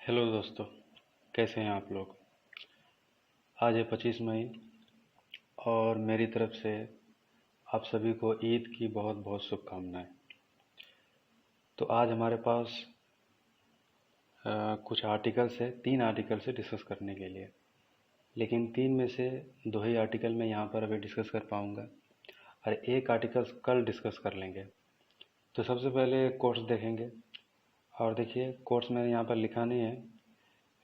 Hello दोस्तों, कैसे हैं आप लोग। आज है 25 मई और मेरी तरफ से आप सभी को ईद की बहुत बहुत शुभकामनाएं। तो आज हमारे पास कुछ आर्टिकल्स है, 3 आर्टिकल्स है डिस्कस करने के लिए। लेकिन 3 में से 2 ही आर्टिकल मैं यहाँ पर अभी डिस्कस कर पाऊँगा और एक आर्टिकल्स कल डिस्कस कर लेंगे। तो सबसे पहले कोट्स देखेंगे। और देखिए, कोट्स मैंने यहाँ पर लिखा नहीं है,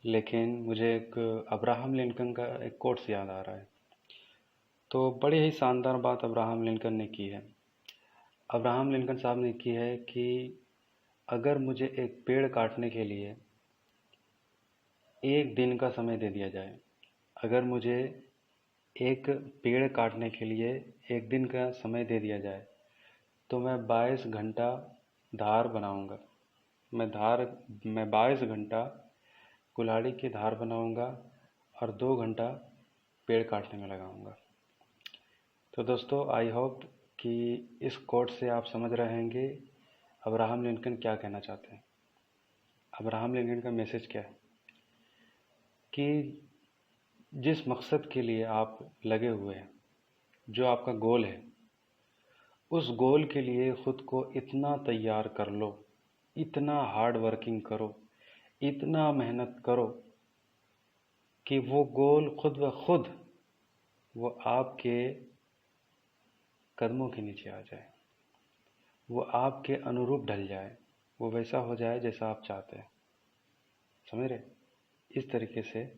लेकिन मुझे एक अब्राहम लिंकन का एक कोट्स याद आ रहा है। तो बड़ी ही शानदार बात अब्राहम लिंकन ने की है। अब्राहम लिंकन साहब ने की है कि अगर मुझे एक पेड़ काटने के लिए एक दिन का समय दे दिया जाए, अगर मुझे एक पेड़ काटने के लिए एक दिन का समय दे दिया जाए, तो मैं 22 घंटा धार बनाऊंगा। मैं 22 घंटा कुल्हाड़ी की धार बनाऊंगा और 2 घंटा पेड़ काटने में लगाऊंगा। तो दोस्तों, आई होप कि इस कोट से आप समझ रहे होंगे अब्राहम लिंकन क्या कहना चाहते हैं। अब्राहम लिंकन का मैसेज क्या है कि जिस मकसद के लिए आप लगे हुए हैं, जो आपका गोल है, उस गोल के लिए खुद को इतना तैयार कर लो, इतना हार्ड वर्किंग करो, इतना मेहनत करो कि वो गोल खुद ब खुद वो आपके कदमों के नीचे आ जाए, वो आपके अनुरूप ढल जाए, वो वैसा हो जाए जैसा आप चाहते हैं। समझ रहे? इस तरीके से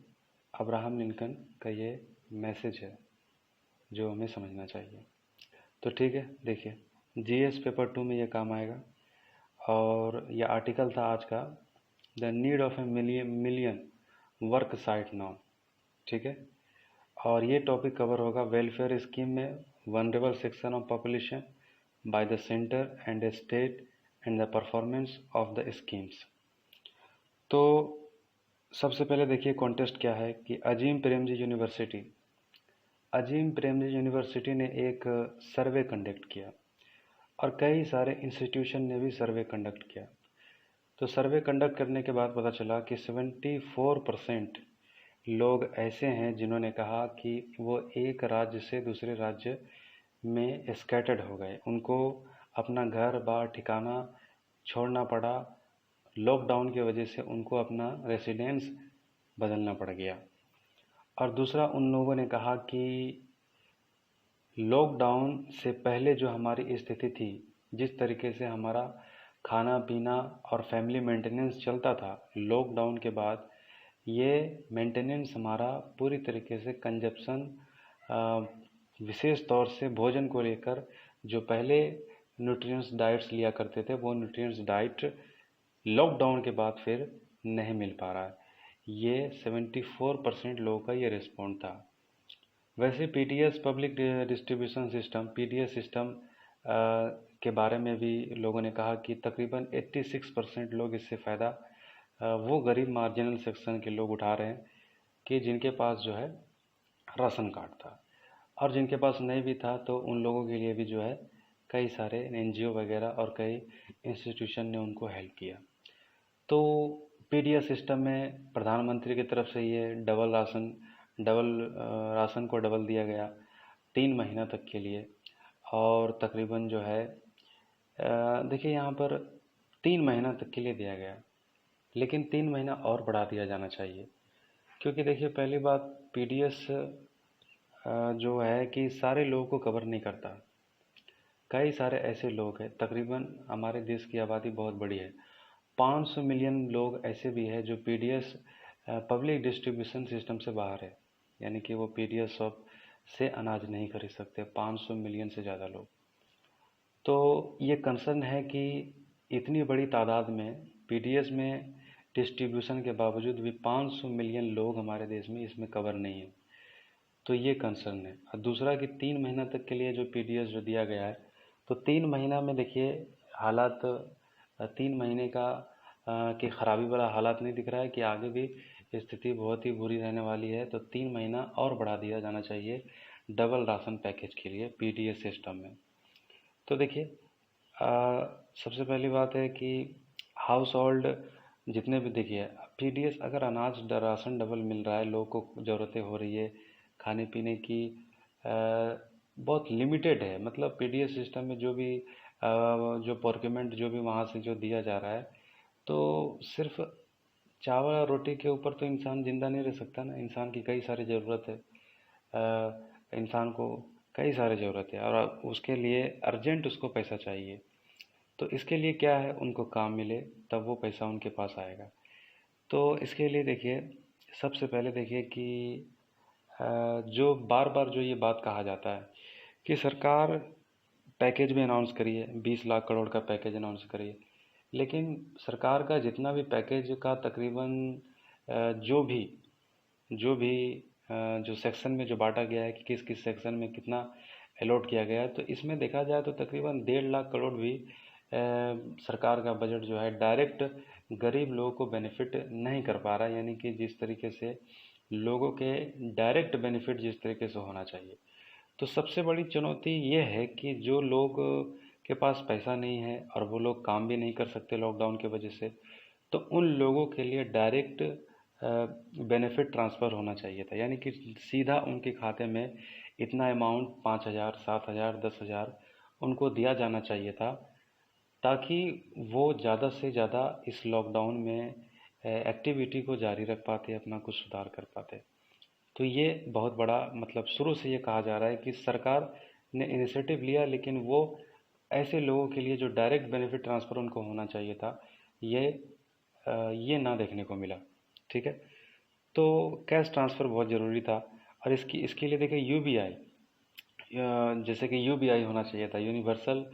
अब्राहम लिंकन का ये मैसेज है जो हमें समझना चाहिए। तो ठीक है, देखिए, जीएस पेपर 2 में ये काम आएगा। और यह आर्टिकल था आज का, the need of a million work site now. ठीक है, और ये टॉपिक कवर होगा वेलफेयर स्कीम में vulnerable section of population by the centre and state and the performance of the schemes. तो सबसे पहले देखिए कॉन्टेस्ट क्या है कि अजीम प्रेमजी यूनिवर्सिटी ने एक सर्वे कंडक्ट किया और कई सारे इंस्टीट्यूशन ने भी सर्वे कंडक्ट किया। तो सर्वे कंडक्ट करने के बाद पता चला कि 74% लोग ऐसे हैं जिन्होंने कहा कि वो एक राज्य से दूसरे राज्य में स्कैटर्ड हो गए, उनको अपना घर बार ठिकाना छोड़ना पड़ा, लॉकडाउन की वजह से उनको अपना रेसिडेंस बदलना पड़ गया। और दूसरा, उन लोगों ने कहा कि लॉकडाउन से पहले जो हमारी स्थिति थी, जिस तरीके से हमारा खाना पीना और फैमिली मेंटेनेंस चलता था, लॉकडाउन के बाद ये मेंटेनेंस हमारा पूरी तरीके से कंजप्शन, विशेष तौर से भोजन को लेकर जो पहले न्यूट्रिएंट्स डाइट्स लिया करते थे, वो न्यूट्रिएंट्स डाइट लॉकडाउन के बाद फिर नहीं मिल पा रहा है। ये 74% लोगों का ये रिस्पॉन्ड था। वैसे PDS public distribution system, PDS system के बारे में भी लोगों ने कहा कि तकरीबन 86% लोग इससे फ़ायदा वो गरीब मार्जिनल सेक्शन के लोग उठा रहे हैं कि जिनके पास जो है राशन कार्ड था, और जिनके पास नहीं भी था तो उन लोगों के लिए भी जो है कई सारे एनजीओ वगैरह और कई इंस्टीट्यूशन ने उनको हेल्प किया। तो पीडीएस सिस्टम में प्रधानमंत्री की तरफ से ये राशन को डबल दिया गया 3 महीना तक के लिए। और तकरीबन जो है देखिए यहाँ पर 3 महीना तक के लिए दिया गया, लेकिन 3 महीना और बढ़ा दिया जाना चाहिए। क्योंकि देखिए, पहली बात, पीडीएस जो है कि सारे लोगों को कवर नहीं करता। कई सारे ऐसे लोग हैं, तकरीबन हमारे देश की आबादी बहुत बड़ी है, 500 मिलियन लोग ऐसे भी हैं जो पीडीएस पब्लिक डिस्ट्रीब्यूशन सिस्टम से बाहर है, यानी कि वो पीडीएस शॉप से अनाज नहीं खरीद सकते, 500 मिलियन से ज़्यादा लोग। तो ये कंसर्न है कि इतनी बड़ी तादाद में पीडीएस में डिस्ट्रीब्यूशन के बावजूद भी 500 मिलियन लोग हमारे देश में इसमें कवर नहीं है। तो ये कंसर्न है। और दूसरा कि 3 महीना तक के लिए जो पीडीएस जो दिया गया है, तो 3 महीना में देखिए हालात 3 महीने का कि ख़राबी वाला हालात नहीं दिख रहा है कि आगे भी स्थिति बहुत ही बुरी रहने वाली है। तो 3 महीना और बढ़ा दिया जाना चाहिए डबल राशन पैकेज के लिए पीडीएस सिस्टम में। तो देखिए, सबसे पहली बात है कि हाउस होल्ड जितने भी देखिए पीडीएस, अगर अनाज राशन डबल मिल रहा है, लोगों को ज़रूरतें हो रही है खाने पीने की, बहुत लिमिटेड है। मतलब पीडीएस सिस्टम में जो भी जो प्रोक्योरमेंट जो भी वहाँ से जो दिया जा रहा है, तो सिर्फ चावल और रोटी के ऊपर तो इंसान ज़िंदा नहीं रह सकता ना। इंसान की कई सारी ज़रूरत है, इंसान को कई सारी ज़रूरत है, और उसके लिए अर्जेंट उसको पैसा चाहिए। तो इसके लिए क्या है, उनको काम मिले तब वो पैसा उनके पास आएगा। तो इसके लिए देखिए, सबसे पहले देखिए कि जो बार बार जो ये बात कहा जाता है कि सरकार पैकेज भी अनाउंस करिए, 20 लाख करोड़ का पैकेज अनाउंस करिए, लेकिन सरकार का जितना भी पैकेज का तकरीबन जो भी जो सेक्शन में जो बांटा गया है कि किस किस सेक्शन में कितना अलॉट किया गया है, तो इसमें देखा जाए तो तकरीबन 1.5 लाख करोड़ भी सरकार का बजट जो है डायरेक्ट गरीब लोगों को बेनिफिट नहीं कर पा रहा है। यानी कि जिस तरीके से लोगों के डायरेक्ट बेनिफिट जिस तरीके से होना चाहिए। तो सबसे बड़ी चुनौती ये है कि जो लोग के पास पैसा नहीं है और वो लोग काम भी नहीं कर सकते लॉकडाउन की वजह से, तो उन लोगों के लिए डायरेक्ट बेनिफिट ट्रांसफ़र होना चाहिए था। यानी कि सीधा उनके खाते में इतना अमाउंट 5,000, 7,000, 10,000 उनको दिया जाना चाहिए था, ताकि वो ज़्यादा से ज़्यादा इस लॉकडाउन में एक्टिविटी को जारी रख पाते, अपना कुछ सुधार कर पाते। तो ये बहुत बड़ा, मतलब शुरू से ये कहा जा रहा है कि सरकार ने इनिशिएटिव लिया, लेकिन वो ऐसे लोगों के लिए जो डायरेक्ट बेनिफिट ट्रांसफ़र उनको होना चाहिए था, ये ये ना देखने को मिला। ठीक है। तो कैश ट्रांसफ़र बहुत ज़रूरी था, और इसके लिए देखिए यूबीआई, जैसे कि यूबीआई होना चाहिए था, यूनिवर्सल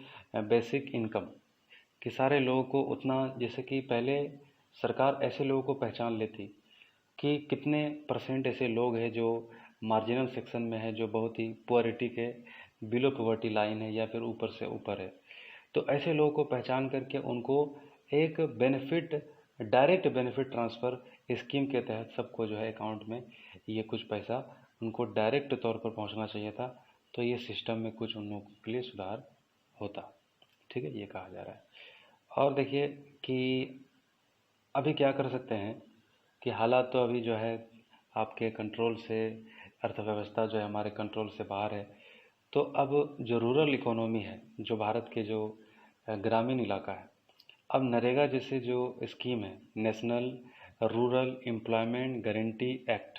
बेसिक इनकम, कि सारे लोगों को उतना, जैसे कि पहले सरकार ऐसे लोगों को पहचान लेती कि कितने परसेंट ऐसे लोग हैं जो मार्जिनल सेक्शन में है, जो बहुत ही पुअरिटी के बिलो पॉवर्टी लाइन है या फिर ऊपर से ऊपर है। तो ऐसे लोगों को पहचान करके उनको एक benefit, direct benefit transfer scheme के तहत सबको जो है अकाउंट में ये कुछ पैसा उनको डायरेक्ट तौर पर पहुंचना चाहिए था। तो ये सिस्टम में कुछ उन लोगों के लिए सुधार होता। ठीक है, ये कहा जा रहा है। और देखिए कि अभी क्या कर सकते हैं कि हालात तो अभी जो है आपके कंट्रोल से, अर्थव्यवस्था जो है हमारे कंट्रोल से बाहर है। तो अब जो रूरल इकोनॉमी है, जो भारत के जो ग्रामीण इलाका है, अब नरेगा जैसे जो स्कीम है, national rural employment guarantee act,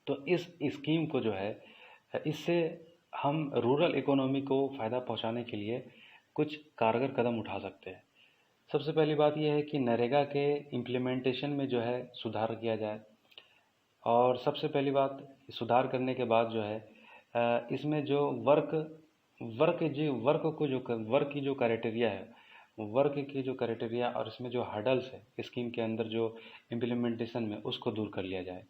तो इस स्कीम को जो है, इससे हम रूरल इकोनॉमी को फ़ायदा पहुंचाने के लिए कुछ कारगर कदम उठा सकते हैं। सबसे पहली बात यह है कि नरेगा के इम्प्लीमेंटेशन में जो है सुधार किया जाए। और सबसे पहली बात, सुधार करने के बाद जो है इसमें जो वर्क की जो क्राइटेरिया है, वर्क की जो क्राइटेरिया और इसमें जो हर्डल्स है स्कीम के अंदर जो इम्प्लीमेंटेशन में, उसको दूर कर लिया जाए।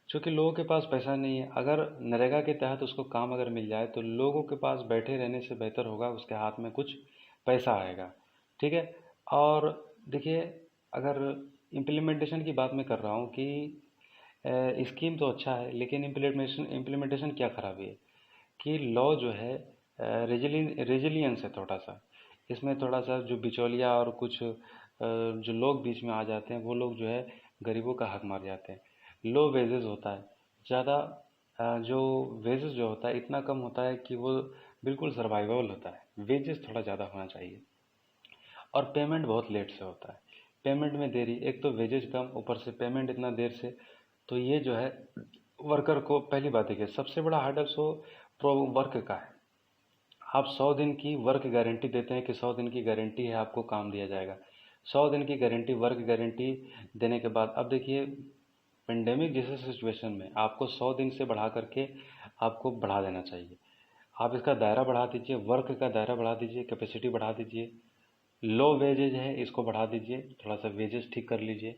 क्योंकि लोगों के पास पैसा नहीं है, अगर नरेगा के तहत उसको काम अगर मिल जाए तो लोगों के पास बैठे रहने से बेहतर होगा उसके हाथ में कुछ पैसा आएगा। ठीक है। और देखिए, अगर इम्प्लीमेंटेशन की बात मैं कर रहा हूँ कि स्कीम तो अच्छा है, लेकिन इम्प्लीमेंटेशन क्या खराबी है कि लॉ जो है रेजिलियंस है थोड़ा सा, इसमें थोड़ा सा जो बिचौलिया और कुछ जो लोग बीच में आ जाते हैं, वो लोग जो है गरीबों का हक मार जाते हैं। लो वेजेस होता है ज़्यादा, जो वेजेस जो होता है इतना कम होता है कि वो बिल्कुल सर्वाइवेबल होता है। वेजेस थोड़ा ज़्यादा होना चाहिए, और पेमेंट बहुत लेट से होता है। पेमेंट में देरी, एक तो वेजेस कम, ऊपर से पेमेंट इतना देर से, तो ये जो है वर्कर को, पहली बात देखिए सबसे बड़ा हार्डल सो प्रो वर्क का है। आप 100 दिन की वर्क गारंटी देते हैं कि 100 दिन की गारंटी है, आपको काम दिया जाएगा। 100 दिन की गारंटी, वर्क गारंटी देने के बाद अब देखिए पेंडेमिक जैसे सिचुएशन में आपको 100 दिन से बढ़ा करके आपको बढ़ा देना चाहिए। आप इसका दायरा बढ़ा दीजिए, वर्क का दायरा बढ़ा दीजिए, कैपेसिटी बढ़ा दीजिए, लो वेजेज है इसको बढ़ा दीजिए, थोड़ा सा वेजेस ठीक कर लीजिए,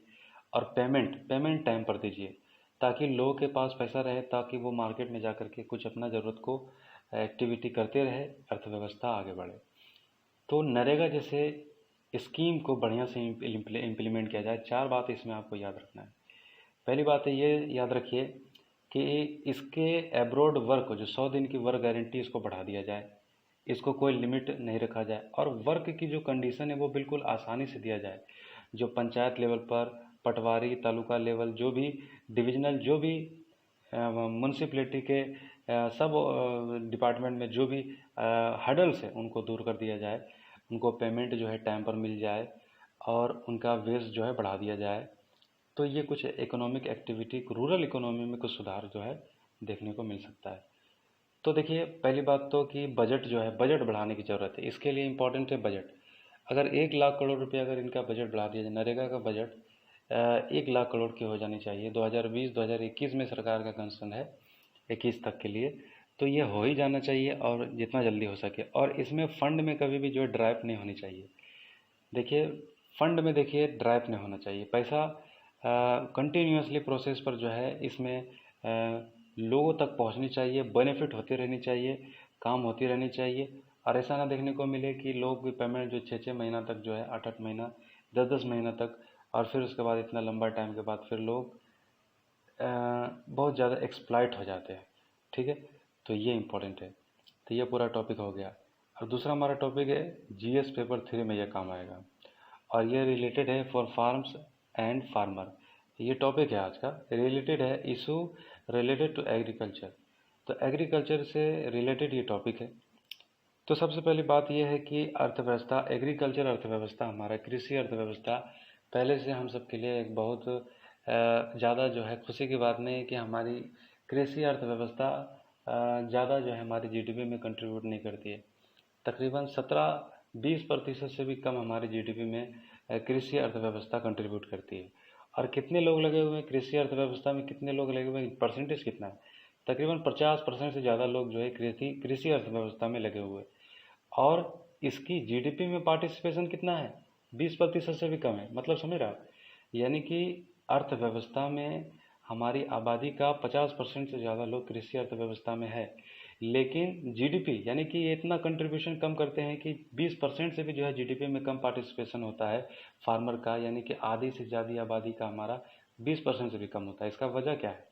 और पेमेंट टाइम पर दीजिए, ताकि लोगों के पास पैसा रहे, ताकि वो मार्केट में जा कर के कुछ अपना ज़रूरत को एक्टिविटी करते रहे, अर्थव्यवस्था आगे बढ़े। तो नरेगा जैसे स्कीम को बढ़िया से इम्प्लीमेंट किया जाए। 4 बात इसमें आपको याद रखना है। पहली बात है, ये याद रखिए कि इसके एब्रोड वर्क, जो 100 दिन की वर्क गारंटी, इसको बढ़ा दिया जाए, इसको कोई लिमिट नहीं रखा जाए, और वर्क की जो कंडीशन है वो बिल्कुल आसानी से दिया जाए। जो पंचायत लेवल पर, पटवारी, तालुका लेवल, जो भी डिविजनल, जो भी म्यूनसिपलिटी के सब डिपार्टमेंट में जो भी हर्डल्स है उनको दूर कर दिया जाए, उनको पेमेंट जो है टाइम पर मिल जाए और उनका वेज जो है बढ़ा दिया जाए। तो ये कुछ इकोनॉमिक एक्टिविटी, रूरल इकोनॉमी में कुछ सुधार जो है देखने को मिल सकता है। तो देखिए, पहली बात तो कि बजट जो है, बजट बढ़ाने की ज़रूरत है। इसके लिए इम्पोर्टेंट है बजट। अगर 1 लाख करोड़ रुपये अगर इनका बजट बढ़ा दिया जाए, नरेगा का बजट 1 लाख करोड़ की हो जानी चाहिए। 2020-2021 में सरकार का कंसर्न है 21 तक के लिए, तो ये हो ही जाना चाहिए और जितना जल्दी हो सके। और इसमें फ़ंड में कभी भी जो है ड्राइव नहीं होनी चाहिए। देखिए, फंड में देखिए ड्राइव नहीं होना चाहिए। पैसा कंटिन्यूसली प्रोसेस पर जो है इसमें लोगों तक पहुंचनी चाहिए, बेनिफिट होती रहनी चाहिए, काम होती रहनी चाहिए। और ऐसा ना देखने को मिले कि लोग भी पेमेंट जो 6-6 महीना तक जो है, 8-8 महीना, 10-10 महीना तक, और फिर उसके बाद इतना लंबा टाइम के बाद फिर लोग बहुत ज़्यादा एक्सप्लॉइट हो जाते हैं। ठीक है, तो ये इम्पोर्टेंट है। तो ये पूरा टॉपिक हो गया। और दूसरा हमारा टॉपिक है जीएस पेपर 3 में, यह काम आएगा और ये रिलेटेड है फॉर फार्म्स एंड फार्मर। ये टॉपिक है आज का, रिलेटेड है, इशू रिलेटेड टू एग्रीकल्चर। तो एग्रीकल्चर से रिलेटेड ये टॉपिक है। तो सबसे पहली बात यह है कि अर्थव्यवस्था, एग्रीकल्चर अर्थव्यवस्था, हमारा कृषि अर्थव्यवस्था पहले से हम सब के लिए एक बहुत ज़्यादा जो है खुशी की बात नहीं है कि हमारी कृषि अर्थव्यवस्था ज़्यादा जो है हमारी जीडीपी में कंट्रीब्यूट नहीं करती है। तकरीबन 17-20% से भी कम हमारे जीडीपी में कृषि अर्थव्यवस्था कंट्रीब्यूट करती है। और कितने लोग लगे हुए हैं कृषि अर्थव्यवस्था में, कितने लोग लगे हुए हैं, परसेंटेज कितना है? तकरीबन 50% से ज़्यादा लोग जो है कृषि अर्थव्यवस्था में लगे हुए हैं। और इसकी जीडीपी में पार्टिसिपेशन कितना है? 20% से भी कम है। मतलब समझ रहे आप? यानी कि अर्थव्यवस्था में हमारी आबादी का 50% से ज़्यादा लोग कृषि अर्थव्यवस्था में है, लेकिन जीडीपी यानी कि ये इतना कंट्रीब्यूशन कम करते हैं कि 20% से भी जो है जीडीपी में कम पार्टिसिपेशन होता है फार्मर का, यानी कि आधी से ज़्यादा आबादी का हमारा 20% से भी कम होता है। इसका वजह क्या है?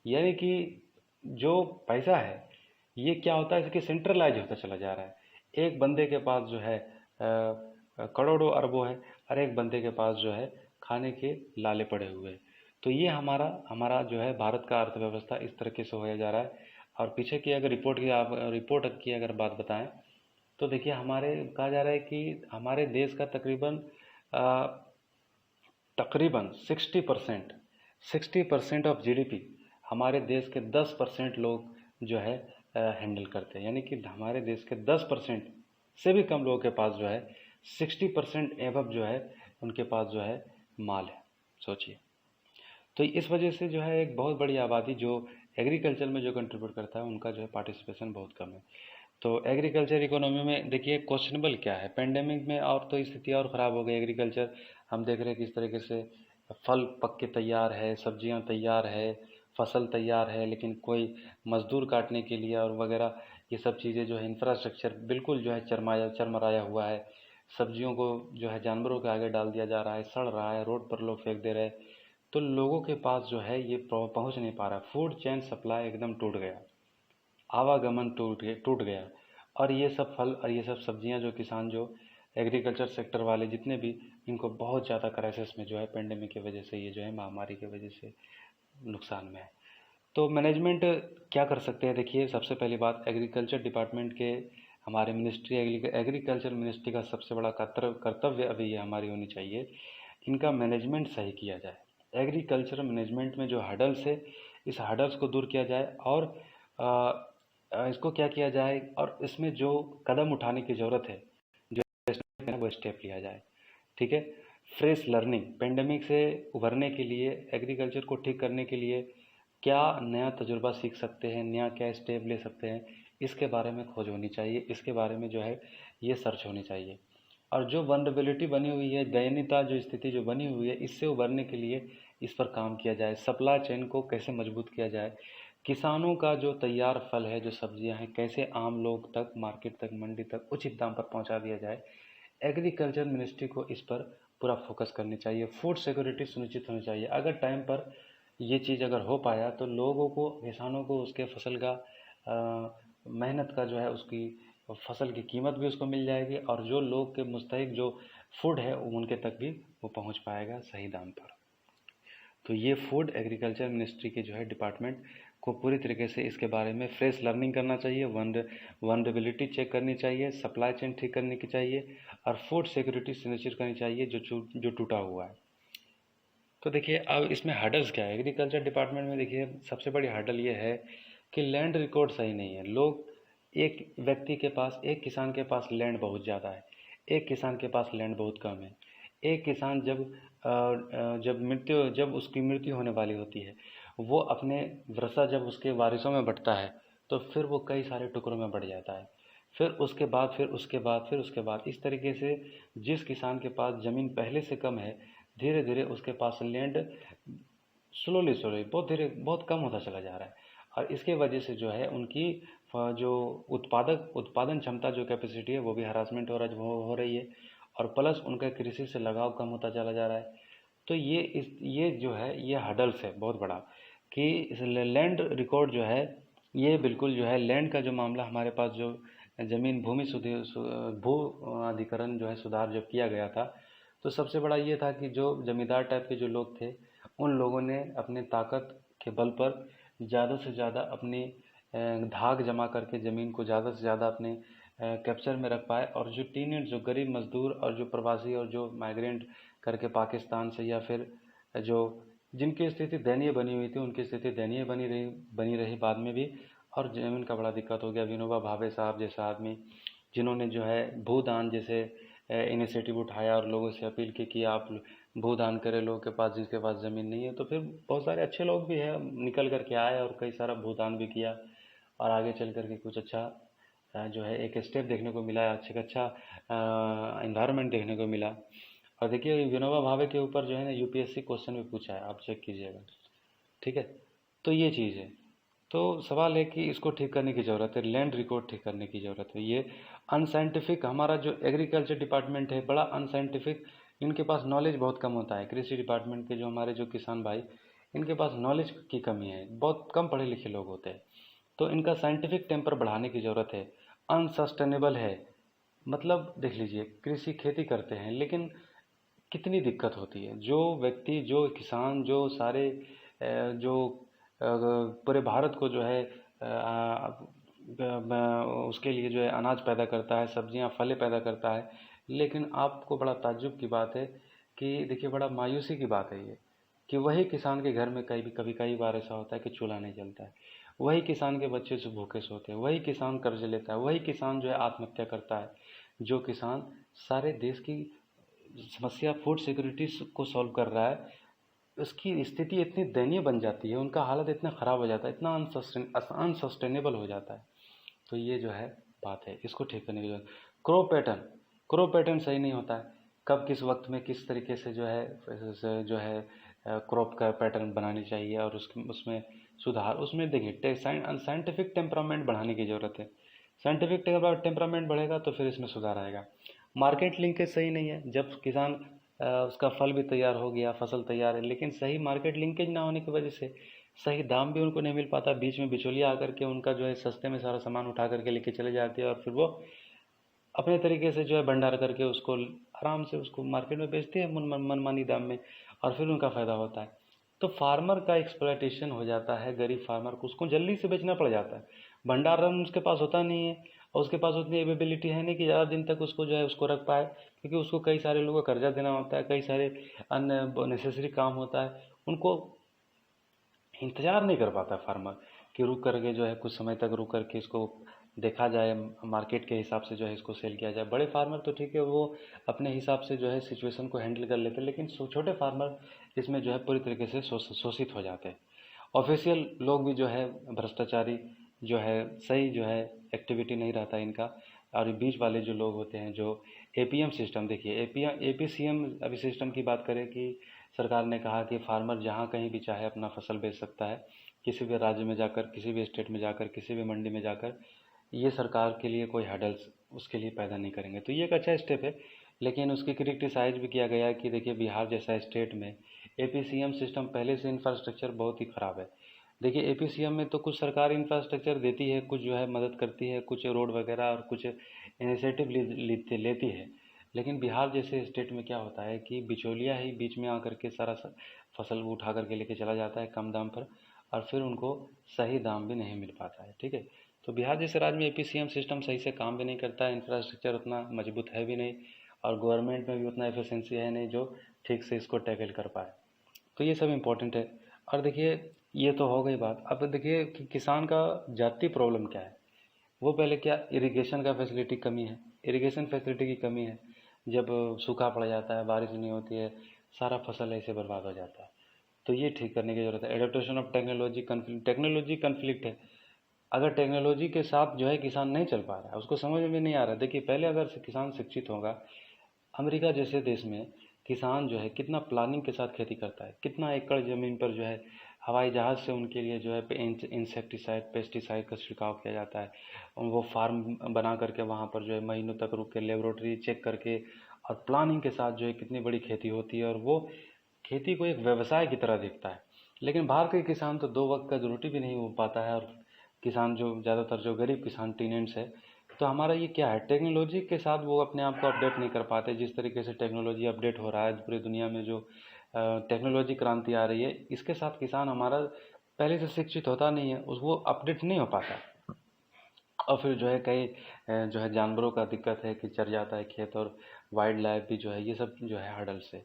यानी कि जो पैसा है ये क्या होता है, इसकी सेंट्रलाइज होता चला जा रहा है। एक बंदे के पास जो है करोड़ों अरबों है, और एक बंदे के पास जो है खाने के लाले पड़े हुए हैं। तो ये हमारा हमारा जो है भारत का अर्थव्यवस्था इस तरीके से होया जा रहा है। और पीछे की अगर रिपोर्ट की अगर बात बताएं तो देखिए, हमारे कहा जा रहा है कि हमारे देश का तकरीबन 60% ऑफ जीडीपी हमारे देश के 10% लोग जो है हैंडल करते हैं। यानी कि हमारे देश के 10% से भी कम लोगों के पास जो है 60% एवब जो है उनके पास जो है माल है। सोचिए, तो इस वजह से जो है एक बहुत बड़ी आबादी जो एग्रीकल्चर में जो कंट्रीब्यूट करता है उनका जो है पार्टिसिपेशन बहुत कम है। तो एग्रीकल्चर इकोनॉमी में देखिए क्वेश्चनेबल क्या है, पेंडेमिक में और तो स्थिति और ख़राब हो गई। एग्रीकल्चर हम देख रहे हैं किस तरीके से फल पक के तैयार है, सब्जियां तैयार है, फसल तैयार है, लेकिन कोई मज़दूर काटने के लिए और वगैरह ये सब चीज़ें जो है, इंफ्रास्ट्रक्चर बिल्कुल जो है चरमराया हुआ है। सब्जियों को जो है जानवरों के आगे डाल दिया जा रहा है, सड़ रहा है, रोड पर लोग फेंक दे रहे हैं। तो लोगों के पास जो है ये पहुंच नहीं पा रहा, फूड चेन सप्लाई एकदम टूट गया, आवागमन टूट गया। और ये सब फल और ये सब सब्जियां जो किसान जो एग्रीकल्चर सेक्टर वाले जितने भी, इनको बहुत ज़्यादा क्राइसिस में जो है पेंडेमिक की वजह से, ये जो है महामारी की वजह से नुकसान में है। तो मैनेजमेंट क्या कर सकते हैं? देखिए, सबसे पहली बात, एग्रीकल्चर डिपार्टमेंट के हमारे मिनिस्ट्री, एग्रीकल्चर मिनिस्ट्री का सबसे बड़ा कर्तव्य अभी ये हमारी होनी चाहिए, इनका मैनेजमेंट सही किया जाए। एग्रीकल्चर मैनेजमेंट में जो हर्डल्स है, इस हर्डल्स को दूर किया जाए और इसको क्या किया जाए, और इसमें जो कदम उठाने की ज़रूरत है, जो स्टेप है वो स्टेप लिया जाए। ठीक है, फ्रेश लर्निंग, पेंडेमिक से उभरने के लिए, एग्रीकल्चर को ठीक करने के लिए क्या नया तजुर्बा सीख सकते हैं, नया क्या स्टेप ले सकते हैं, इसके बारे में खोज होनी चाहिए, इसके बारे में जो है ये सर्च होनी चाहिए। और जो वल्नरेबिलिटी बनी हुई है, दयनीयता जो स्थिति जो बनी हुई है, इससे उभरने के लिए इस पर काम किया जाए। सप्लाई चेन को कैसे मजबूत किया जाए, किसानों का जो तैयार फल है, जो सब्जियां हैं, कैसे आम लोग तक, मार्केट तक, मंडी तक उचित दाम पर पहुंचा दिया जाए। एग्रीकल्चर मिनिस्ट्री को इस पर पूरा फोकस करनी चाहिए। फूड सिक्योरिटी सुनिश्चित होनी चाहिए। अगर टाइम पर ये चीज़ अगर हो पाया तो लोगों को, किसानों को उसके फसल का मेहनत का जो है, उसकी फसल की कीमत भी उसको मिल जाएगी। और जो लोग के मुस्तहिक जो फूड है उनके तक भी वो पहुंच पाएगा सही दाम पर। तो ये फूड एग्रीकल्चर मिनिस्ट्री के जो है डिपार्टमेंट को पूरी तरीके से इसके बारे में फ्रेश लर्निंग करना चाहिए, वनरेबिलिटी चेक करनी चाहिए, सप्लाई चेन ठीक करने की चाहिए और फूड सिक्योरिटी सुनिश्चित करनी चाहिए जो टूटा हुआ है। तो देखिए अब इसमें हर्डल्स क्या है एग्रीकल्चर डिपार्टमेंट में। देखिए सबसे बड़ी हर्डल ये है कि लैंड रिकॉर्ड सही नहीं है। लोग, एक व्यक्ति के पास, एक किसान के पास लैंड बहुत ज़्यादा है, एक किसान के पास लैंड बहुत कम है। एक किसान जब उसकी मृत्यु होने वाली होती है, वो अपने वृषा जब उसके वारिसों में बंटता है तो फिर वो कई सारे टुकड़ों में बढ़ जाता है। फिर उसके बाद फिर उसके बाद फिर उसके बाद इस तरीके से जिस किसान के पास ज़मीन पहले से कम है, धीरे धीरे उसके पास लैंड स्लोली स्लोली बहुत कम होता चला जा रहा है। और इसके वजह से जो है उनकी जो उत्पादन क्षमता जो कैपेसिटी है वो भी हरासमेंट हो रही है और प्लस उनका कृषि से लगाव कम होता चला जा रहा है। तो ये जो है ये हर्डल्स है बहुत बड़ा कि लैंड रिकॉर्ड जो है ये बिल्कुल जो है लैंड का जो मामला हमारे पास जो ज़मीन भू अधिकरण जो है सुधार जब किया गया था तो सबसे बड़ा ये था कि जो जमींदार टाइप के जो लोग थे उन लोगों ने अपने ताकत के बल पर ज़्यादा से ज़्यादा अपनी धाक जमा करके ज़मीन को ज़्यादा से ज़्यादा अपने कैप्चर में रख पाए और जो टीनेज जो गरीब मजदूर और जो प्रवासी और जो माइग्रेंट करके पाकिस्तान से या फिर जो जिनकी स्थिति दयनीय बनी हुई थी उनकी स्थिति दयनीय बनी रही बाद में भी। और ज़मीन का बड़ा दिक्कत हो गया। विनोबा भावे साहब जैसे आदमी जिन्होंने जो है भूदान जैसे इनिशिएटिव उठाया और लोगों से अपील की कि आप भूदान करें लोगों के पास जिसके पास ज़मीन नहीं है। तो फिर बहुत सारे अच्छे लोग भी हैं निकल कर के आए और कई सारा भूदान भी किया और आगे चल कर के कुछ अच्छा जो है एक स्टेप देखने को मिला, अच्छा इन्वायरमेंट देखने को मिला। और देखिए विनोबा भावे के ऊपर जो है ना यूपीएससी क्वेश्चन भी पूछा है, आप चेक कीजिएगा, ठीक है। तो ये चीज़ है। तो सवाल है कि इसको ठीक करने की ज़रूरत है, लैंड रिकॉर्ड ठीक करने की ज़रूरत है। ये अनसाइंटिफिक हमारा जो एग्रीकल्चर डिपार्टमेंट है बड़ा अनसाइंटिफिक, इनके पास नॉलेज बहुत कम होता है। कृषि डिपार्टमेंट के जो हमारे जो किसान भाई इनके पास नॉलेज की कमी है, बहुत कम पढ़े लिखे लोग होते हैं। तो इनका साइंटिफिक टेम्पर बढ़ाने की ज़रूरत है। अनसस्टेनेबल है, मतलब देख लीजिए कृषि खेती करते हैं लेकिन कितनी दिक्कत होती है। जो व्यक्ति जो किसान जो सारे जो पूरे भारत को जो है उसके लिए जो है अनाज पैदा करता है, सब्जियां फलें पैदा करता है, लेकिन आपको बड़ा ताज्जुब की बात है कि देखिए बड़ा मायूसी की बात है ये कि वही किसान के घर में कभी कई बार ऐसा होता है कि चूल्हा नहीं जलता है, वही किसान के बच्चे से भूखे सोते हैं, वही किसान कर्ज लेता है, वही किसान जो है आत्महत्या करता है। जो किसान सारे देश की समस्या फूड सिक्योरिटी को सॉल्व कर रहा है, उसकी स्थिति इतनी दयनीय बन जाती है, उनका हालत इतना ख़राब हो जाता है, इतना अनसस्टेनेबल हो जाता है। तो ये जो है बात है, इसको ठीक करने की जरूरत। क्रॉप पैटर्न सही नहीं होता है, कब किस वक्त में किस तरीके से जो है क्रॉप का पैटर्न बनानी चाहिए और उसमें सुधार, उसमें देखिए साइंटिफिक टेम्परामेंट बढ़ाने की ज़रूरत है। साइंटिफिक टेम्परामेंट बढ़ेगा तो फिर इसमें सुधार आएगा। मार्केट लिंकेज सही नहीं है, जब किसान उसका फल भी तैयार हो गया, फसल तैयार है, लेकिन सही मार्केट लिंकेज ना होने की वजह से सही दाम भी उनको नहीं मिल पाता। बीच में बिचौलिया आकर के उनका जो है सस्ते में सारा सामान उठा करके लेके चले जाते हैं और फिर वो अपने तरीके से जो है भंडार करके उसको आराम से उसको मार्केट में बेचते हैं मनमानी दाम में और फिर उनका फ़ायदा होता है। तो फार्मर का एक्सप्लॉयटेशन हो जाता है, गरीब फार्मर को उसको जल्दी से बेचना पड़ जाता है, भंडारण उसके पास होता नहीं है और उसके पास उतनी एवेबिलिटी है नहीं कि ज़्यादा दिन तक उसको जो है उसको रख पाए, क्योंकि उसको कई सारे लोगों का कर्जा देना होता है, कई सारे अन्य नेसेसरी काम होता है, उनको इंतज़ार नहीं कर पाता फार्मर कि रुक करके जो है कुछ समय तक रुक करके इसको देखा जाए, मार्केट के हिसाब से जो है इसको सेल किया जाए। बड़े फार्मर तो ठीक है वो अपने हिसाब से जो है सिचुएशन को हैंडल कर लेते हैं, लेकिन छोटे फार्मर इसमें जो है पूरी तरीके से शोषित हो जाते हैं। ऑफिशियल लोग भी जो है भ्रष्टाचारी जो है, सही जो है एक्टिविटी नहीं रहता इनका। और बीच वाले जो लोग होते हैं जो एपीएम सिस्टम, देखिए एपीसीएम अभी सिस्टम की बात करें कि सरकार ने कहा कि फार्मर जहाँ कहीं भी चाहे अपना फसल बेच सकता है, किसी भी राज्य में जाकर, किसी भी स्टेट में जाकर, किसी भी मंडी में जाकर, ये सरकार के लिए कोई हर्डल्स उसके लिए पैदा नहीं करेंगे। तो ये एक अच्छा स्टेप है, लेकिन उसकी क्रिटिसाइज भी किया गया है कि देखिए बिहार जैसा स्टेट में एपीसीएम सिस्टम पहले से इंफ्रास्ट्रक्चर बहुत ही ख़राब है। देखिए एपीसीएम में तो कुछ सरकार इंफ्रास्ट्रक्चर देती है, कुछ जो है मदद करती है, कुछ रोड वगैरह और कुछ इनिशिएटिव लेती है, लेकिन बिहार जैसे स्टेट में क्या होता है कि बिचौलिया ही बीच में आकर के सारा फसल वो उठा करके लेके चला जाता है कम दाम पर, और फिर उनको सही दाम भी नहीं मिल पाता है। ठीक है, तो बिहार जैसे राज्य में एपीसीएम सिस्टम सही से काम भी नहीं करता है, इंफ्रास्ट्रक्चर उतना मजबूत है भी नहीं, और गवर्नमेंट में भी उतना एफिशिएंसी है नहीं जो ठीक से इसको टैकल कर पाए। तो ये सब इम्पोर्टेंट है। और देखिए, ये तो हो गई बात। अब देखिए कि किसान का जाती प्रॉब्लम क्या है। वो पहले क्या, इरिगेशन का फैसिलिटी कमी है, इरिगेशन फैसिलिटी की कमी है। जब सूखा पड़ जाता है, बारिश नहीं होती है, सारा फसल ऐसे बर्बाद हो जाता है। तो ये ठीक करने की ज़रूरत है। एडेप्टेशन ऑफ टेक्नोलॉजी कन्फ्लिक्ट है। अगर टेक्नोलॉजी के साथ जो है किसान नहीं चल पा रहा है, उसको समझ में नहीं आ रहा है। देखिए, पहले अगर किसान शिक्षित होगा, अमेरिका जैसे देश में किसान जो है कितना प्लानिंग के साथ खेती करता है, कितना एकड़ ज़मीन पर जो है हवाई जहाज़ से उनके लिए जो है इंसेक्टिसाइड पेस्टिसाइड का छिड़काव किया जाता है। वो फार्म बना करके वहाँ पर जो है महीनों तक रुक के लेबोरेटरी चेक करके और प्लानिंग के साथ जो है कितनी बड़ी खेती होती है, और वो खेती को एक व्यवसाय की तरह देखता है। लेकिन बाहर के किसान तो 2 वक्त का रोटी भी नहीं हो पाता है, और किसान जो ज़्यादातर जो गरीब किसान टीनेंट्स है, तो हमारा ये क्या है, टेक्नोलॉजी के साथ वो अपने आप को अपडेट नहीं कर पाते। जिस तरीके से टेक्नोलॉजी अपडेट हो रहा है पूरी दुनिया में, जो टेक्नोलॉजी क्रांति आ रही है, इसके साथ किसान हमारा पहले से शिक्षित होता नहीं है, उस वो अपडेट नहीं हो पाता। और फिर जो है कई जो है जानवरों का दिक्कत है कि चर जाता है खेत, और वाइल्ड लाइफ भी जो है, ये सब जो है हर्डल्स है।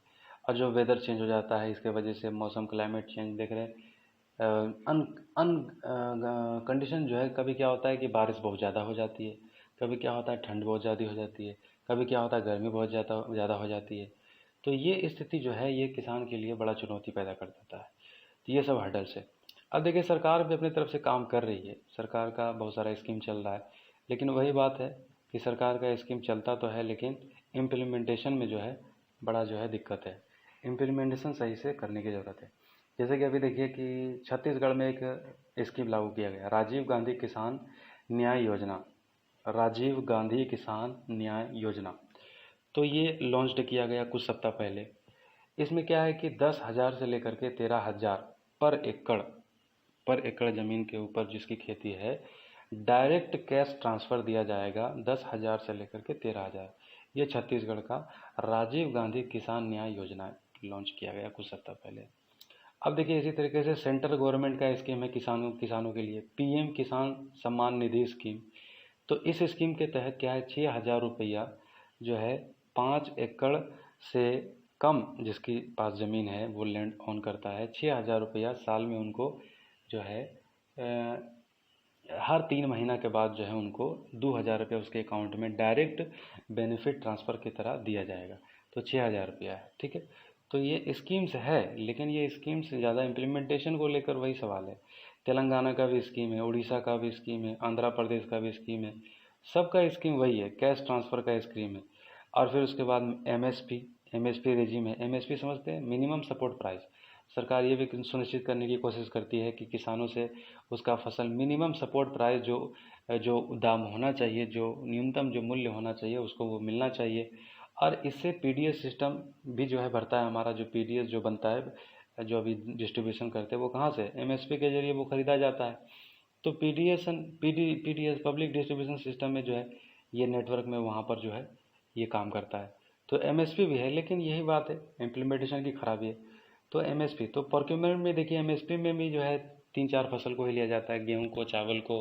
और जो वेदर चेंज हो जाता है, इसके वजह से मौसम क्लाइमेट चेंज देख रहे हैं। अन अन कंडीशन जो है, कभी क्या होता है कि बारिश बहुत ज़्यादा हो जाती है, कभी क्या होता है ठंड बहुत ज़्यादा हो जाती है, कभी क्या होता है गर्मी बहुत ज़्यादा हो जाती है। तो ये स्थिति जो है, ये किसान के लिए बड़ा चुनौती पैदा कर देता है। तो ये सब हर्डल्स है। अब देखिए, सरकार भी अपनी तरफ से काम कर रही है, सरकार का बहुत सारा स्कीम चल रहा है, लेकिन वही बात है कि सरकार का स्कीम चलता तो है, लेकिन इम्प्लीमेंटेशन में जो है बड़ा जो है दिक्कत है। इम्प्लीमेंटेशन सही से करने की ज़रूरत है। जैसे कि अभी देखिए कि छत्तीसगढ़ में एक स्कीम लागू किया गया, राजीव गांधी किसान न्याय योजना। राजीव गांधी किसान न्याय योजना, तो ये लॉन्च किया गया कुछ सप्ताह पहले। इसमें क्या है कि 10,000 से लेकर के 13,000 पर एकड़ ज़मीन के ऊपर जिसकी खेती है, डायरेक्ट कैश ट्रांसफ़र दिया जाएगा 10,000 से लेकर के 13,000। ये छत्तीसगढ़ का राजीव गांधी किसान न्याय योजना लॉन्च किया गया कुछ सप्ताह पहले। अब देखिए, इसी तरीके से सेंट्रल गवर्नमेंट का स्कीम है किसानों के लिए, पीएम किसान सम्मान निधि स्कीम। तो इस स्कीम के तहत क्या है, 6,000 रुपया जो है 5 एकड़ से कम जिसकी पास ज़मीन है, वो लैंड ऑन करता है, 6,000 रुपया साल में उनको जो है हर 3 महीना के बाद जो है उनको 2,000 रुपया उसके अकाउंट में डायरेक्ट बेनिफिट ट्रांसफ़र की तरह दिया जाएगा। तो 6,000 रुपया है, ठीक है। तो ये स्कीम्स है, लेकिन ये स्कीम्स ज़्यादा इम्प्लीमेंटेशन को लेकर वही सवाल है। तेलंगाना का भी स्कीम है, उड़ीसा का भी स्कीम है, आंध्र प्रदेश का भी स्कीम है, सबका स्कीम वही है, कैश ट्रांसफ़र का स्कीम है। और फिर उसके बाद एमएसपी रेजिम है। एमएसपी समझते हैं, मिनिमम सपोर्ट प्राइस। सरकार ये भी सुनिश्चित करने की कोशिश करती है कि किसानों से उसका फसल मिनिमम सपोर्ट प्राइस जो जो दाम होना चाहिए, जो न्यूनतम जो मूल्य होना चाहिए, उसको वो मिलना चाहिए। और इससे पीडीएस सिस्टम भी जो है बढ़ता है। हमारा जो पीडीएस जो बनता है, जो अभी डिस्ट्रीब्यूशन करते हैं, वो कहाँ से, एमएसपी के जरिए वो खरीदा जाता है। तो पीडीएस पब्लिक डिस्ट्रीब्यूशन सिस्टम में जो है, ये नेटवर्क में वहाँ पर जो है ये काम करता है। तो एमएसपी भी है, लेकिन यही बात है, इम्प्लीमेंटेशन की खराबी है। तो एमएसपी तो प्रोक्योरमेंट में देखिए, एमएसपी में भी जो है 3-4 फसल को ही लिया जाता है, गेहूँ को, चावल को,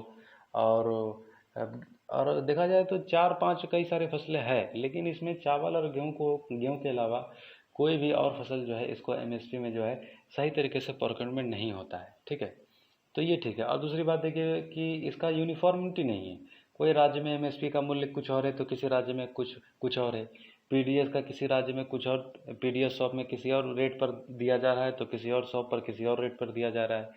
और और देखा जाए तो 4-5 कई सारे फसलें हैं, लेकिन इसमें चावल और गेहूँ के अलावा कोई भी और फसल जो है इसको एमएसपी में जो है सही तरीके से प्रोक्योरमेंट नहीं होता है, ठीक है। तो ये ठीक है। और दूसरी बात देखिए कि इसका यूनिफॉर्मिटी नहीं है। कोई राज्य में एमएसपी का मूल्य कुछ और है, तो किसी राज्य में कुछ और है। पीडीएस का किसी राज्य में कुछ और, पीडीएस शॉप में किसी और रेट पर दिया जा रहा है, तो किसी और शॉप पर किसी और रेट पर दिया जा रहा है।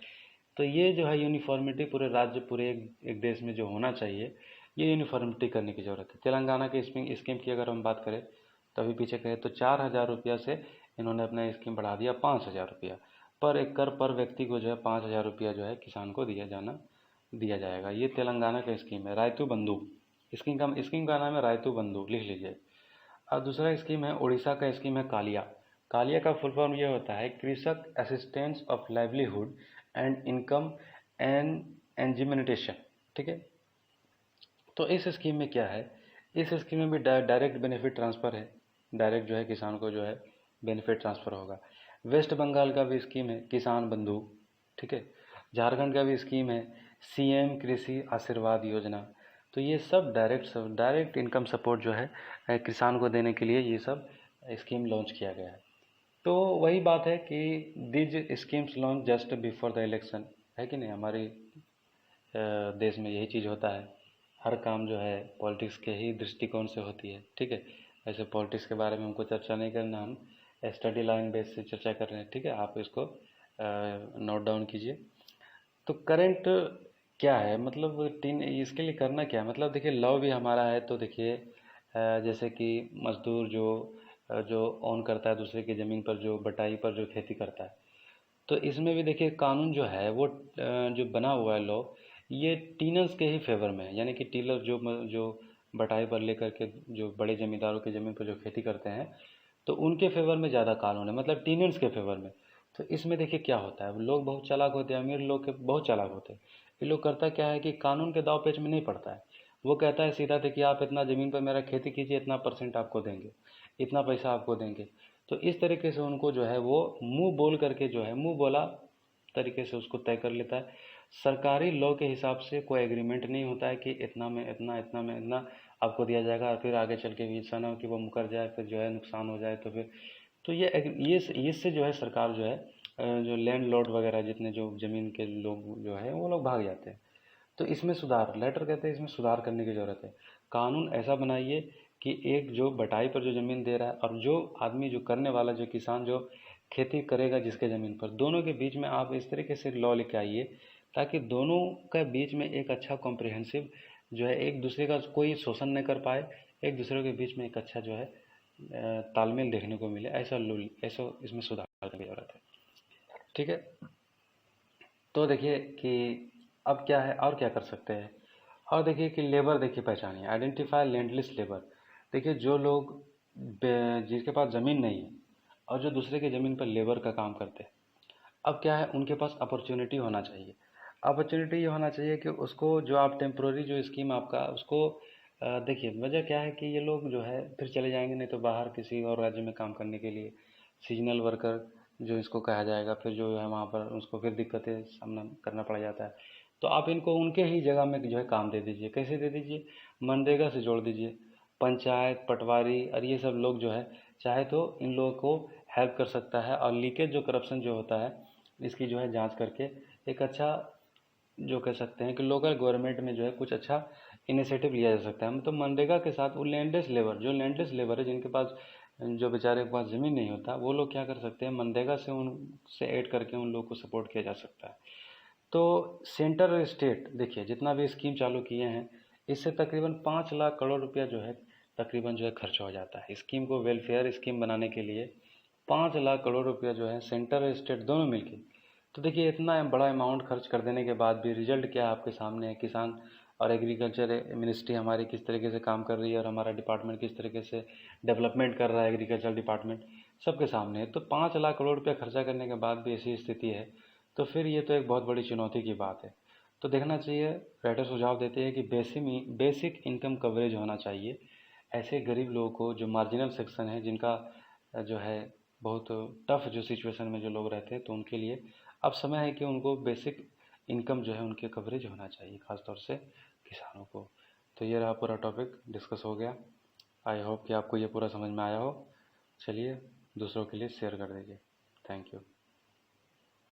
तो ये जो है यूनिफॉर्मिटी पूरे राज्य, पूरे एक देश में जो होना चाहिए, ये यूनिफॉर्मिटी करने की ज़रूरत है। तेलंगाना के स्कीम की अगर हम बात करें, तो अभी पीछे कहें तो 4,000 रुपया से इन्होंने अपना स्कीम बढ़ा दिया 5,000 रुपया। पर एकड़ पर व्यक्ति को जो है 5,000 रुपया जो है किसान को दिया जाएगा। ये तेलंगाना का स्कीम है, रायतू बंधु। स्कीम का नाम है रायतू बंधु, लिख लीजिए। और दूसरा स्कीम है उड़ीसा का, स्कीम है कालिया। कालिया का फुल फॉर्म ये होता है, कृषक assistance of livelihood and income and augmentation, ठीक है। तो इस स्कीम में क्या है, इस स्कीम में भी डायरेक्ट बेनिफिट ट्रांसफ़र है, डायरेक्ट जो है किसान को जो है बेनिफिट ट्रांसफ़र होगा। वेस्ट बंगाल का भी स्कीम है किसान बंधु, ठीक है। झारखंड का भी स्कीम है सीएम कृषि आशीर्वाद योजना। तो ये सब डायरेक्ट इनकम सपोर्ट जो है किसान को देने के लिए ये सब स्कीम लॉन्च किया गया है। तो वही बात है कि these schemes launch just before the election, है कि नहीं। हमारे देश में यही चीज़ होता है, हर काम जो है पॉलिटिक्स के ही दृष्टिकोण से होती है, ठीक है। ऐसे पॉलिटिक्स के बारे में हमको चर्चा नहीं करना, हम स्टडी लाइन बेस से चर्चा कर रहे हैं, ठीक है। आप इसको नोट डाउन कीजिए। तो करंट क्या है, मतलब टीन इसके लिए करना क्या है, मतलब देखिए लॉ भी हमारा है। तो देखिए जैसे कि मजदूर जो ऑन करता है दूसरे की ज़मीन पर, जो बटाई पर जो खेती करता है, तो इसमें भी देखिए कानून जो है वो जो बना हुआ है लॉ, ये टीनर्स के ही फेवर में है। यानी कि टीलर जो बटाई पर लेकर के जो बड़े ज़मींदारों की ज़मीन पर जो खेती करते हैं, तो उनके फेवर में ज़्यादा कानून है, मतलब टीनर्स के फेवर में। तो इसमें देखिए क्या होता है, लोग बहुत चालाक होते हैं, अमीर लोग के बहुत चालाक होते हैं। ये लोग करता क्या है कि कानून के दाव पेच में नहीं पड़ता है। वो कहता है सीधा देखिए आप इतना ज़मीन पर मेरा खेती कीजिए, इतना परसेंट आपको देंगे, इतना पैसा आपको देंगे। तो इस तरीके से उनको जो है वो मुंह बोल करके जो है मुंह बोला तरीके से उसको तय कर लेता है। सरकारी लॉ के हिसाब से कोई एग्रीमेंट नहीं होता है कि इतना में इतना, इतना में इतना आपको दिया जाएगा, और फिर आगे चल के भी ऐसा ना हो कि वो मुकर जाए, फिर जो है नुकसान हो जाए। तो फिर तो ये इससे जो है सरकार जो है जो लैंड लॉर्ड वगैरह जितने जो ज़मीन के लोग जो है वो लोग भाग जाते हैं। तो इसमें सुधार, लेटर कहते हैं इसमें सुधार करने की ज़रूरत है। कानून ऐसा बनाइए कि एक जो बटाई पर जो ज़मीन दे रहा है और जो आदमी जो करने वाला जो किसान जो खेती करेगा जिसके ज़मीन पर, दोनों के बीच में आप इस तरीके से लॉ लेके आइए ताकि दोनों के बीच में एक अच्छा कॉम्प्रिहेंसिव जो है, एक दूसरे का कोई शोषण न कर पाए, एक दूसरे के बीच में एक अच्छा जो है तालमेल देखने को मिले। ऐसा इसमें सुधार करने की ज़रूरत है, ठीक है। तो देखिए कि अब क्या है और क्या कर सकते हैं। और देखिए कि लेबर देखिए पहचानिए, आइडेंटिफाई लैंडलेस लेबर। देखिए जो लोग जिनके पास ज़मीन नहीं है और जो दूसरे की ज़मीन पर लेबर का काम करते हैं, अब क्या है उनके पास अपॉर्चुनिटी होना चाहिए। अपॉर्चुनिटी ये होना चाहिए कि उसको जो आप टेम्प्रोरी जो स्कीम आपका उसको देखिए वजह क्या है कि ये लोग जो है फिर चले जाएंगे नहीं तो बाहर किसी और राज्य में काम करने के लिए, सीजनल वर्कर जो इसको कहा जाएगा, फिर जो है वहाँ पर उसको फिर दिक्कतें सामना करना पड़ जाता है। तो आप इनको उनके ही जगह में जो है काम दे दीजिए। कैसे दे दीजिए, मनरेगा से जोड़ दीजिए। पंचायत पटवारी और ये सब लोग जो है चाहे तो इन लोगों को हेल्प कर सकता है, और लीकेज जो करप्शन जो होता है इसकी जो है जांच करके एक अच्छा जो कह सकते हैं कि लोकल गवर्नमेंट में जो है कुछ अच्छा इनिशिएटिव लिया जा सकता है। मतलब मनरेगा के साथ वो लैंडलेस लेबर, जो लैंडलेस लेबर है जिनके पास जो बेचारे के पास ज़मीन नहीं होता, वो लोग क्या कर सकते हैं, मनरेगा से उनसे ऐड करके उन लोगों को सपोर्ट किया जा सकता है। तो सेंटर और स्टेट देखिए जितना भी स्कीम चालू किए हैं, इससे तकरीबन 5 लाख करोड़ रुपया जो है तकरीबन जो है खर्च हो जाता है। स्कीम को वेलफेयर स्कीम बनाने के लिए 5 लाख करोड़ रुपया जो है सेंटर और स्टेट दोनों मिलके। तो देखिए इतना बड़ा अमाउंट खर्च कर देने के बाद भी रिजल्ट क्या आपके सामने है। किसान और एग्रीकल्चर मिनिस्ट्री हमारी किस तरीके से काम कर रही है और हमारा डिपार्टमेंट किस तरीके से डेवलपमेंट कर रहा है, एग्रीकल्चर डिपार्टमेंट सबके सामने है। तो 5 लाख करोड़ रुपया खर्चा करने के बाद भी ऐसी स्थिति है, तो फिर ये तो एक बहुत बड़ी चुनौती की बात है। तो देखना चाहिए, राइटर सुझाव देते हैं कि बेसिक इनकम कवरेज होना चाहिए। ऐसे गरीब लोगों को जो मार्जिनल सेक्शन है, जिनका जो है बहुत टफ जो सिचुएशन में जो लोग रहते हैं, तो उनके लिए अब समय है कि उनको बेसिक इनकम जो है उनके कवरेज होना चाहिए, खासतौर से किसानों को। तो ये रहा पूरा टॉपिक डिस्कस हो गया। आई होप कि आपको ये पूरा समझ में आया हो। चलिए दूसरों के लिए शेयर कर दीजिए। Thank you.